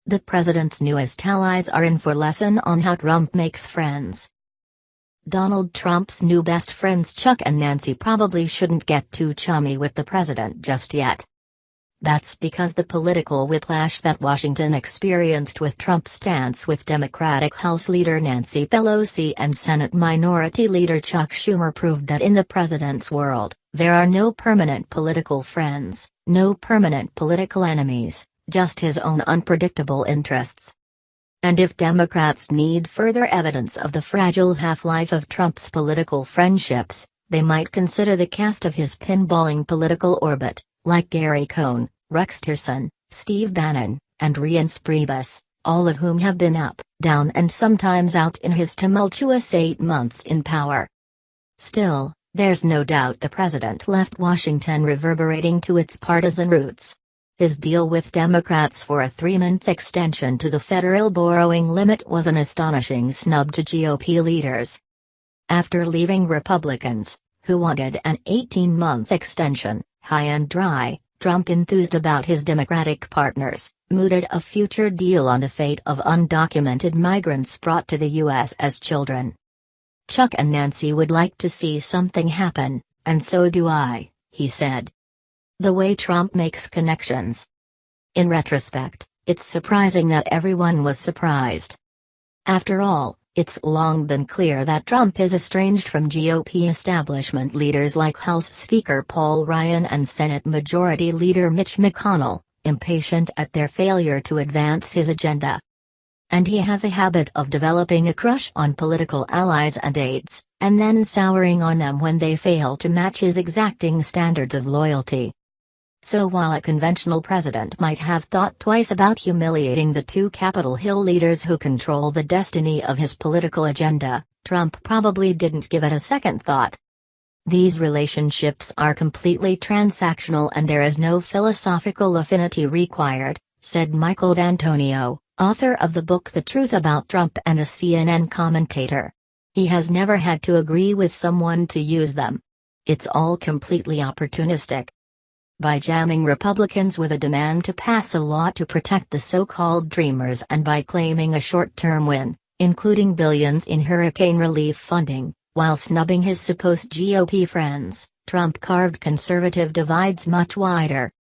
The president's newest allies are in for lesson on how Trump makes friends. Donald Trump's new best friends Chuck and Nancy probably shouldn't get too chummy with the president just yet. That's because the political whiplash that Washington experienced with Trump's stance with Democratic House Leader Nancy Pelosi and Senate Minority Leader Chuck Schumer proved that in the president's world, there are no permanent political friends, no permanent political enemies, just his own unpredictable interests. And if Democrats need further evidence of the fragile half-life of Trump's political friendships, they might consider the cast of his pinballing political orbit, like Gary Cohn, Rex Tillerson, Steve Bannon, and Reince Priebus, all of whom have been up, down and sometimes out in his tumultuous 8 months in power. Still, there's no doubt the president left Washington reverberating to its partisan roots. His deal with Democrats for a 3-month extension to the federal borrowing limit was an astonishing snub to GOP leaders. After leaving Republicans, who wanted an 18-month extension, high and dry, Trump enthused about his Democratic partners, mooted a future deal on the fate of undocumented migrants brought to the U.S. as children. Chuck and Nancy would like to see something happen, and so do I, he said. The way Trump makes connections. In retrospect, it's surprising that everyone was surprised. After all, it's long been clear that Trump is estranged from GOP establishment leaders like House Speaker Paul Ryan and Senate Majority Leader Mitch McConnell, impatient at their failure to advance his agenda. And he has a habit of developing a crush on political allies and aides, and then souring on them when they fail to match his exacting standards of loyalty. So while a conventional president might have thought twice about humiliating the two Capitol Hill leaders who control the destiny of his political agenda, Trump probably didn't give it a second thought. These relationships are completely transactional and there is no philosophical affinity required, said Michael D'Antonio, author of the book The Truth About Trump and a CNN commentator. He has never had to agree with someone to use them. It's all completely opportunistic. By jamming Republicans with a demand to pass a law to protect the so-called dreamers and by claiming a short-term win, including billions in hurricane relief funding, while snubbing his supposed GOP friends, Trump carved conservative divides much wider.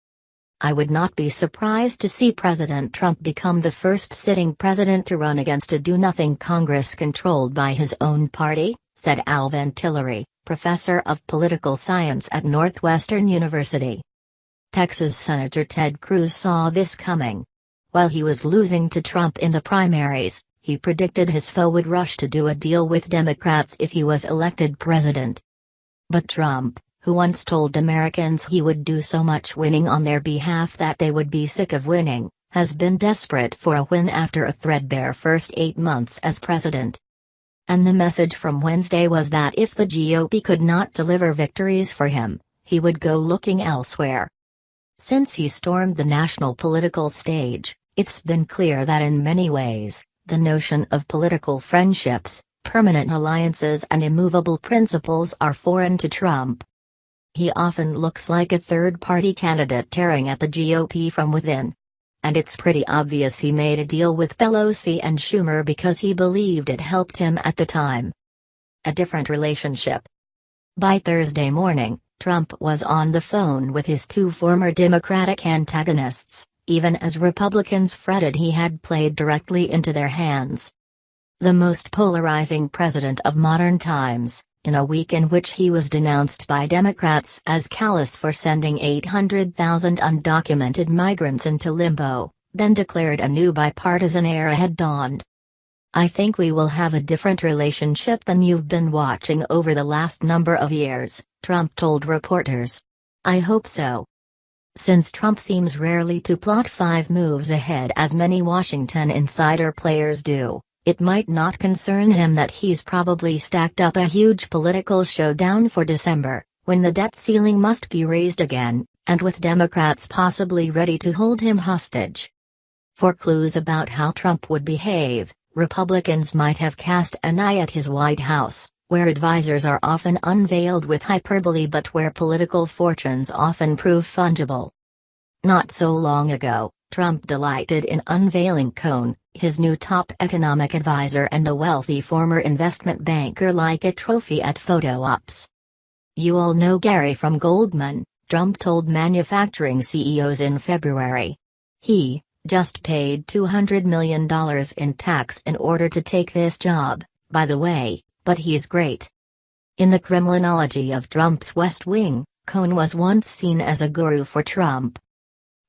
I would not be surprised to see President Trump become the first sitting president to run against a do-nothing Congress controlled by his own party, said Alvin Tillery, professor of political science at Northwestern University. Texas Senator Ted Cruz saw this coming. While he was losing to Trump in the primaries, he predicted his foe would rush to do a deal with Democrats if he was elected president. But Trump, who once told Americans he would do so much winning on their behalf that they would be sick of winning, has been desperate for a win after a threadbare first 8 months as president. And the message from Wednesday was that if the GOP could not deliver victories for him, he would go looking elsewhere. Since he stormed the national political stage, it's been clear that in many ways, the notion of political friendships, permanent alliances and immovable principles are foreign to Trump. He often looks like a third-party candidate tearing at the GOP from within. And it's pretty obvious he made a deal with Pelosi and Schumer because he believed it helped him at the time. A different relationship. By Thursday morning, Trump was on the phone with his two former Democratic antagonists, even as Republicans fretted he had played directly into their hands. The most polarizing president of modern times, in a week in which he was denounced by Democrats as callous for sending 800,000 undocumented migrants into limbo, then declared a new bipartisan era had dawned. I think we will have a different relationship than you've been watching over the last number of years, Trump told reporters. I hope so. Since Trump seems rarely to plot 5 moves ahead as many Washington insider players do, it might not concern him that he's probably stacked up a huge political showdown for December, when the debt ceiling must be raised again, and with Democrats possibly ready to hold him hostage. For clues about how Trump would behave, Republicans might have cast an eye at his White House, where advisors are often unveiled with hyperbole but where political fortunes often prove fungible. Not so long ago, Trump delighted in unveiling Cohn, his new top economic advisor and a wealthy former investment banker, like a trophy at photo ops. "You all know Gary from Goldman," Trump told manufacturing CEOs in February. "He just paid $200 million in tax in order to take this job, by the way, but he's great." In the criminology of Trump's West Wing, Cohn was once seen as a guru for Trump.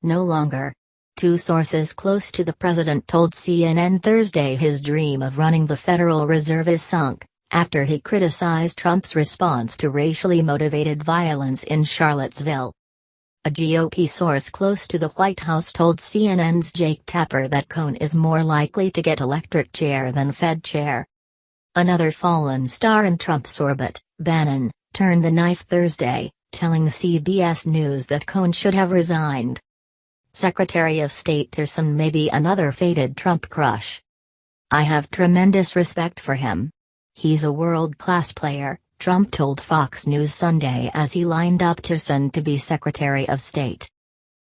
No longer. Two sources close to the president told CNN Thursday his dream of running the Federal Reserve is sunk, after he criticized Trump's response to racially motivated violence in Charlottesville. A GOP source close to the White House told CNN's Jake Tapper that Cohn is more likely to get electric chair than Fed chair. Another fallen star in Trump's orbit, Bannon, turned the knife Thursday, telling CBS News that Cohn should have resigned. Secretary of State Tillerson may be another fated Trump crush. "I have tremendous respect for him. He's a world-class player," Trump told Fox News Sunday as he lined up Tillerson to be Secretary of State.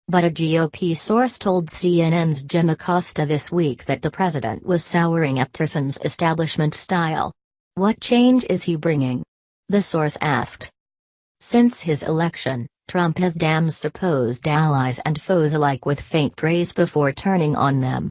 But a GOP source told CNN's Jim Acosta this week that the president was souring at Tillerson's establishment style. "What change is he bringing?" the source asked. Since his election, Trump has damned supposed allies and foes alike with faint praise before turning on them.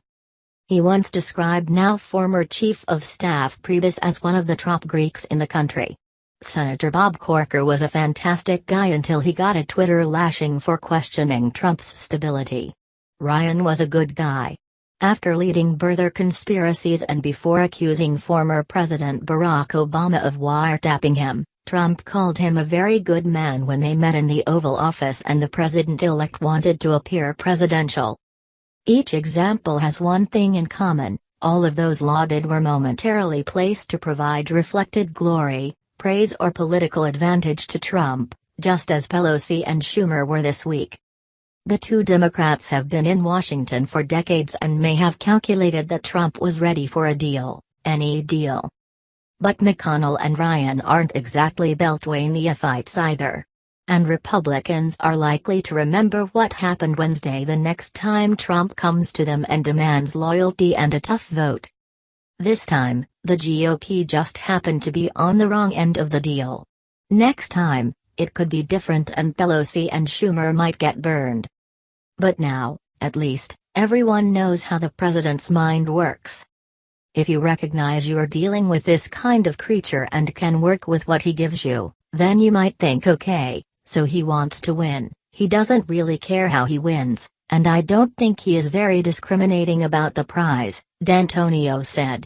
He once described now former Chief of Staff Priebus as one of the top Greeks in the country. Senator Bob Corker was a fantastic guy until he got a Twitter lashing for questioning Trump's stability. Ryan was a good guy. After leading birther conspiracies and before accusing former President Barack Obama of wiretapping him, Trump called him a very good man when they met in the Oval Office and the president-elect wanted to appear presidential. Each example has one thing in common: all of those lauded were momentarily placed to provide reflected glory, praise or political advantage to Trump, just as Pelosi and Schumer were this week. The two Democrats have been in Washington for decades and may have calculated that Trump was ready for a deal, any deal. But McConnell and Ryan aren't exactly Beltway neophytes either. And Republicans are likely to remember what happened Wednesday the next time Trump comes to them and demands loyalty and a tough vote. This time, the GOP just happened to be on the wrong end of the deal. Next time, it could be different and Pelosi and Schumer might get burned. But now, at least, everyone knows how the president's mind works. If you recognize you are dealing with this kind of creature and can work with what he gives you, then you might think, okay, so he wants to win, he doesn't really care how he wins, and I don't think he is very discriminating about the prize, D'Antonio said.